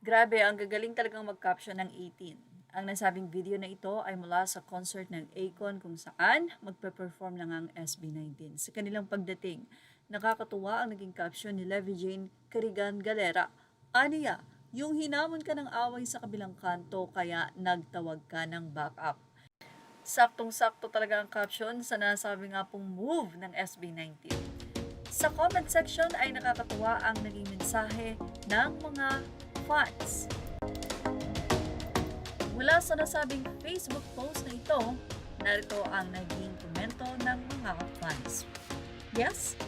Grabe, ang gagaling talagang mag-caption ng 18. Ang nasabing video na ito ay mula sa concert ng Akon kung saan magpe-perform lang ang SB19. Sa kanilang pagdating, nakakatuwa ang naging caption ni Levy Jane Carigan Galera. Aniya, yung hinamon ka ng away sa kabilang kanto kaya nagtawag ka ng backup. Saktong-sakto talaga ang caption sa nasabi nga pong move ng SB19. Sa comment section ay nakakatuwa ang naging mensahe ng mga fans. Mula sa nasabing Facebook post na ito, narito ang naging komento ng mga fans. Yes,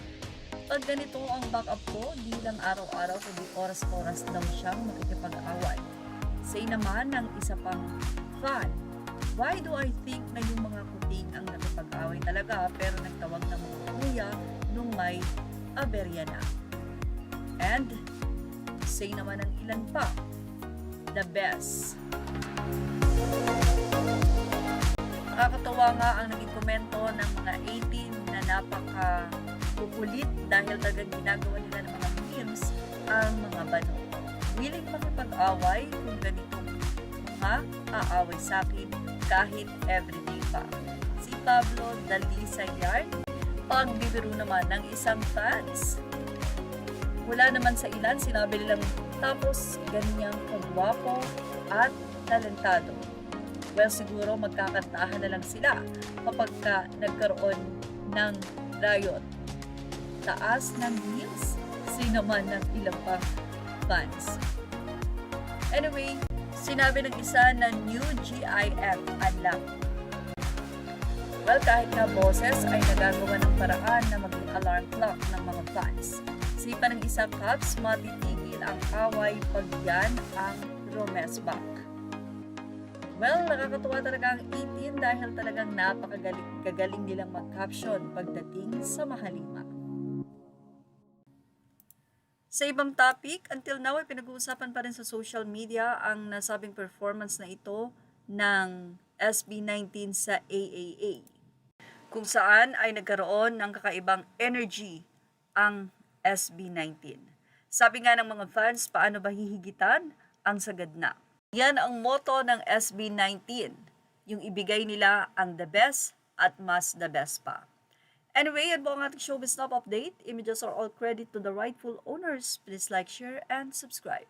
pag ganito ang backup ko, di lang araw-araw kundi oras-oras daw siyang makikipag-away. Say naman ng isa pang fan, why do I think na yung mga kuting ang nakipag-away talaga pero nagtawag ng mga kuya nung may aberya na? And say naman ng ilan pa, the best. Nakakatawa nga ang naging komento ng mga 18 na napaka-kukulit dahil talagang ginagawa nila ng mga memes ang mga bano. Willing makipag-away kung ganitong mga aaway sa akin kahit everyday pa. Si Pablo Dalisayar, pagbibiro naman ng isang fans. Mula naman sa ilan, sinabi nilang tapos ganyang kagwapo at talentado. Well, siguro magkakantahan na lang sila kapag nagkaroon ng riot. Taas ng heels, sinaman ng ilang pang fans. Anyway, sinabi ng isa na new GIF unlock. Well, kahit na boses ay nagagawa ng paraan na maging alarm clock ng mga fans. Sipa ng isang Cubs, matitigil ang away pag yan ang romesback. Well, nakakatuwa talaga ang 18 dahil talagang napakagaling nilang mag-caption pagdating sa mahalima. Sa ibang topic, until now ay pinag-uusapan pa rin sa social media ang nasabing performance na ito ng SB19 sa AAA, kung saan ay nagkaroon ng kakaibang energy ang SB19. Sabi nga ng mga fans, paano ba hihigitan ang sagad na? Yan ang motto ng SB19, yung ibigay nila ang the best at mas the best pa. Anyway, yan po ang ating showbiz top update. Images are all credit to the rightful owners. Please like, share, and subscribe.